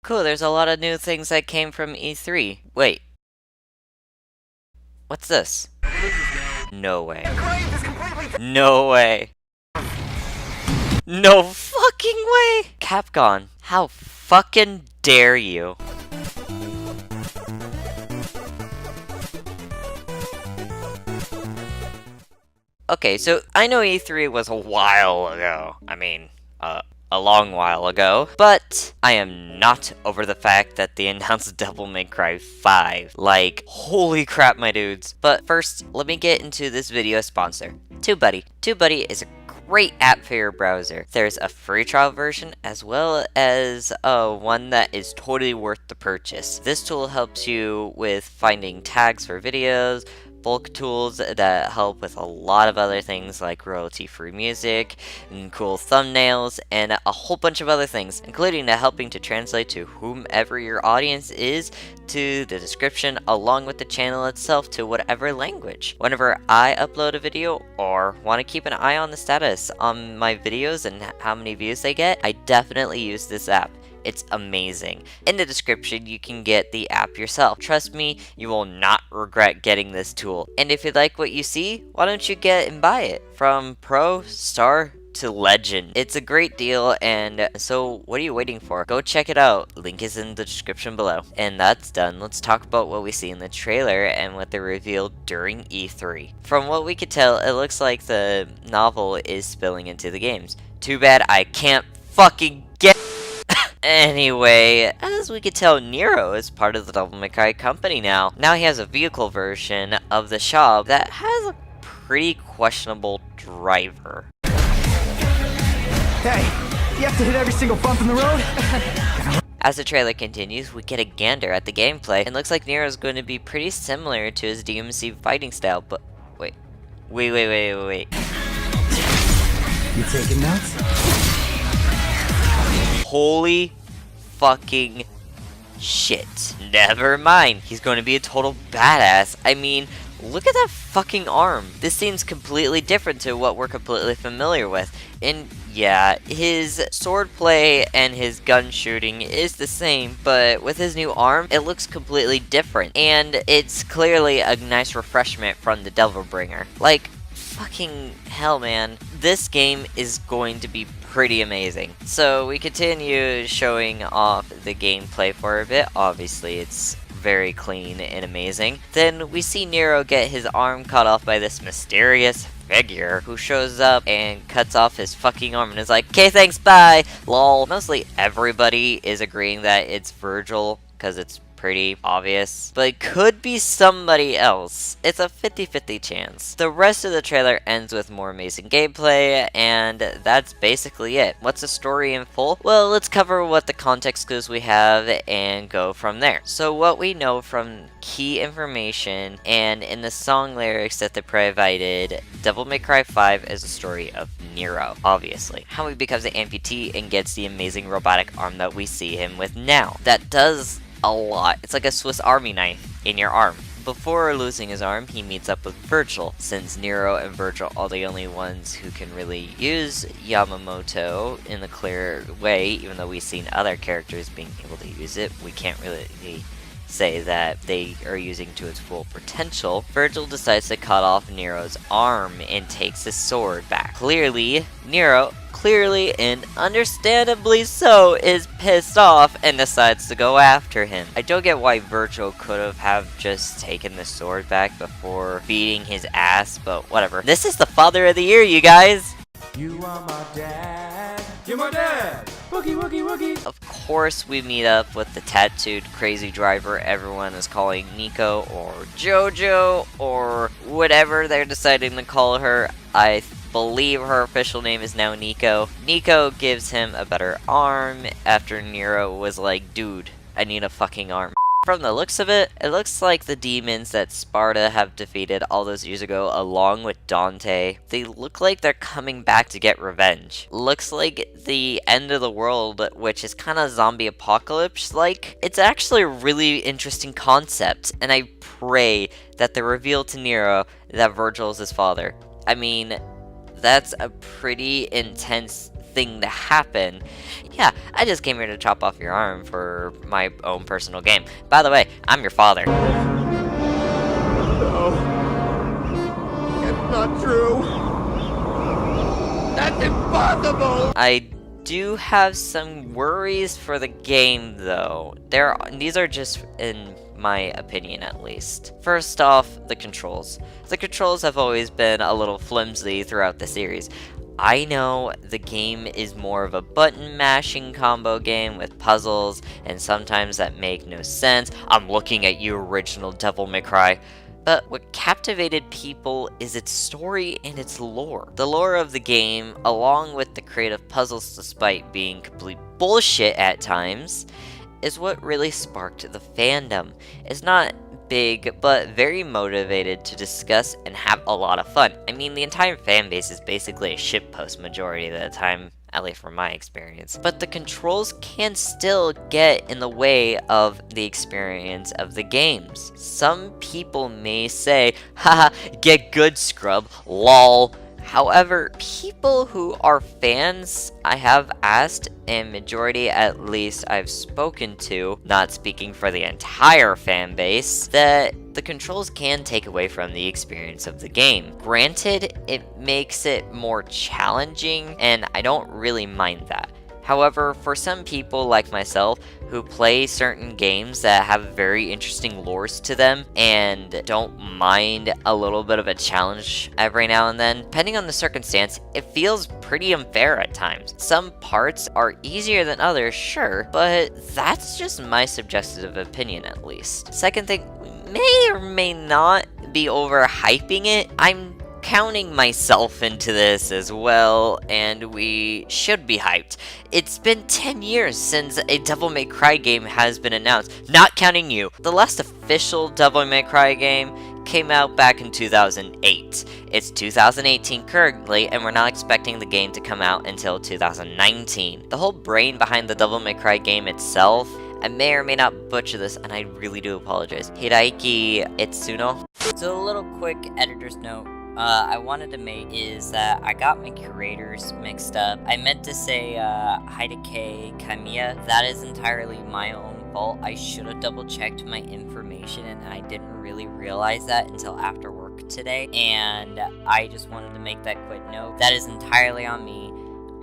Cool, there's a lot of new things that came from E3. Wait. What's this? No way. No way. No fucking way! Capcom, how fucking dare you? Okay, so I know E3 was a while ago. I mean, a long while ago. But I am not over the fact that they announced Devil May Cry 5. Like, holy crap, my dudes. But first, let me get into this video sponsor, TubeBuddy. TubeBuddy is a great app for your browser. There's a free trial version as well as one that is totally worth the purchase. This tool helps you with finding tags for videos, bulk tools that help with a lot of other things like royalty-free music and cool thumbnails and a whole bunch of other things, including helping to translate to whomever your audience is to the description along with the channel itself to whatever language. Whenever I upload a video or want to keep an eye on the status on my videos and how many views they get, I definitely use this app. It's amazing. In the description, you can get the app yourself. Trust me, you will not regret getting this tool. And if you like what you see, why don't you get and buy it? From Pro, Star, to Legend. It's a great deal, and so what are you waiting for? Go check it out. Link is in the description below. And that's done. Let's talk about what we see in the trailer and what they revealed during E3. From what we could tell, it looks like the novel is spilling into the games. Too bad I can't fucking get Anyway, as we could tell, Nero is part of the Devil May Cry company now. Now he has a vehicle version of the shop that has a pretty questionable driver. Hey, you have to hit every single bump in the road? As the trailer continues, we get a gander at the gameplay, and looks like Nero is going to be pretty similar to his DMC fighting style, but wait. You taking notes? Holy fucking shit. Never mind. He's going to be a total badass. I mean, look at that fucking arm. This seems completely different to what we're completely familiar with. And yeah, his swordplay and his gun shooting is the same, but with his new arm, it looks completely different. And it's clearly a nice refreshment from the Devil Bringer. Like, fucking hell, man. This game is going to be pretty amazing. So we continue showing off the gameplay for a bit. Obviously, it's very clean and amazing. Then we see Nero get his arm cut off by this mysterious figure who shows up and cuts off his fucking arm and is like, okay, thanks, bye, lol. Mostly everybody is agreeing that it's Virgil because it's pretty obvious, but it could be somebody else. It's a 50-50 chance. The rest of the trailer ends with more amazing gameplay, and that's basically it. What's the story in full? Well, let's cover what the context clues we have and go from there. So what we know from key information and in the song lyrics that they provided, Devil May Cry 5 is a story of Nero, obviously. How he becomes an amputee and gets the amazing robotic arm that we see him with now. That does a lot. It's like a Swiss Army knife in your arm. Before losing his arm, he meets up with Virgil, since Nero and Virgil are the only ones who can really use Yamamoto in a clear way. Even though we've seen other characters being able to use it, we can't really say that they are using to its full potential. Virgil decides to cut off Nero's arm and takes his sword back. Clearly, Nero, and understandably so, is pissed off and decides to go after him. I don't get why Virgil could have just taken the sword back before beating his ass, but whatever. This is the Father of the Year, you guys! You are my dad. You're my dad. Woogie, woogie, woogie. Of course, we meet up with the tattooed crazy driver everyone is calling Nico or Jojo or whatever they're deciding to call her. I believe her official name is now Nico. Nico gives him a better arm after Nero was like, dude, I need a fucking arm. From the looks of it, it looks like the demons that Sparta have defeated all those years ago along with Dante, they look like they're coming back to get revenge. Looks like the end of the world, which is kind of zombie apocalypse-like. It's actually a really interesting concept, and I pray that the reveal to Nero that Virgil is his father. I mean, that's a pretty intense thing to happen. Yeah, I just came here to chop off your arm for my own personal game. By the way, I'm your father. No. It's not true. That's impossible! I do have some worries for the game, though. These are just in my opinion, at least. First off, the controls. The controls have always been a little flimsy throughout the series. I know the game is more of a button mashing combo game with puzzles, and sometimes that make no sense. I'm looking at you, original Devil May Cry. But what captivated people is its story and its lore. The lore of the game, along with the creative puzzles despite being complete bullshit at times, is what really sparked the fandom. It's not big, but very motivated to discuss and have a lot of fun. I mean, the entire fan base is basically a shitpost majority of the time, at least from my experience. But the controls can still get in the way of the experience of the games. Some people may say, haha, get good, scrub, lol. However, people who are fans, I have asked, and majority at least I've spoken to, not speaking for the entire fan base, that the controls can take away from the experience of the game. Granted, it makes it more challenging, and I don't really mind that. However, for some people like myself who play certain games that have very interesting lores to them and don't mind a little bit of a challenge every now and then, depending on the circumstance, it feels pretty unfair at times. Some parts are easier than others, sure, but that's just my subjective opinion at least. Second thing, may or may not be overhyping it. I'm counting myself into this as well, and we should be hyped. It's been 10 years since a Devil May Cry game has been announced, not counting you. The last official Devil May Cry game came out back in 2008. It's 2018 currently, and we're not expecting the game to come out until 2019. The whole brain behind the Devil May Cry game itself, I may or may not butcher this, and I really do apologize, Hideaki Itsuno. So a little quick editor's note I wanted to make is that I got my curators mixed up. I meant to say Hideki Kamiya. That is entirely my own fault. I should have double checked my information, and I didn't really realize that until after work today, and I just wanted to make that quick note. That is entirely on me.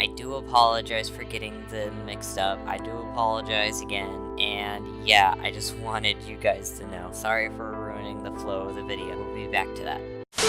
I do apologize for getting them mixed up. I do apologize again, and yeah, I just wanted you guys to know. Sorry for ruining the flow of the video. We'll be back to that.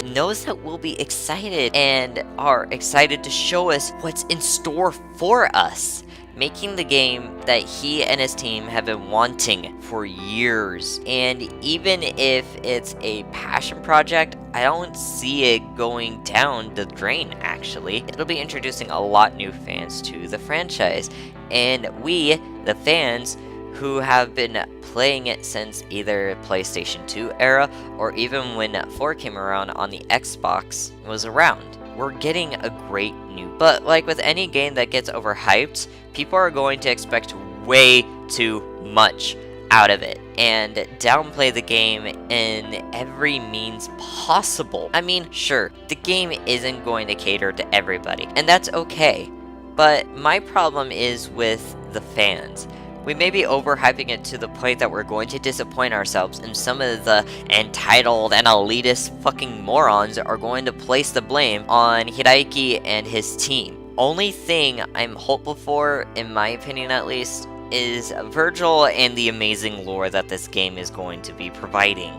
Knows that we'll be excited and are excited to show us what's in store for us, making the game that he and his team have been wanting for years. And even if it's a passion project, I don't see it going down the drain, actually. It'll be introducing a lot new fans to the franchise, and we, the fans, who have been playing it since either PlayStation 2 era or even when 4 came around on the Xbox was around. We're getting a great new, but like with any game that gets overhyped, people are going to expect way too much out of it and downplay the game in every means possible. I mean, sure, the game isn't going to cater to everybody, and that's okay, but my problem is with the fans. We may be overhyping it to the point that we're going to disappoint ourselves, and some of the entitled and elitist fucking morons are going to place the blame on Hideaki and his team. Only thing I'm hopeful for, in my opinion at least, is Virgil and the amazing lore that this game is going to be providing.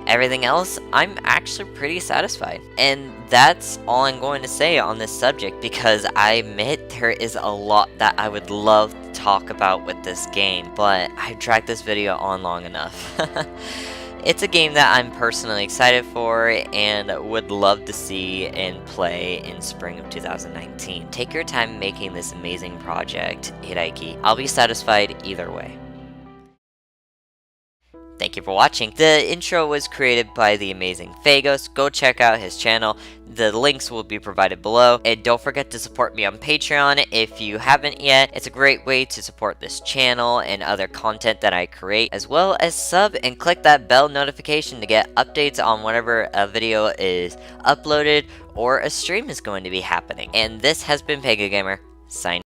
Everything else, I'm actually pretty satisfied. And that's all I'm going to say on this subject, because I admit there is a lot that I would love to talk about with this game, but I've dragged this video on long enough. It's a game that I'm personally excited for and would love to see and play in spring of 2019. Take your time making this amazing project, Hideaki. I'll be satisfied either way. Thank you for watching. The intro was created by the amazing Feghost. Go check out his channel. The links will be provided below. And don't forget to support me on Patreon if you haven't yet. It's a great way to support this channel and other content that I create, as well as sub and click that bell notification to get updates on whenever a video is uploaded or a stream is going to be happening. And this has been Pega Gamer. Sign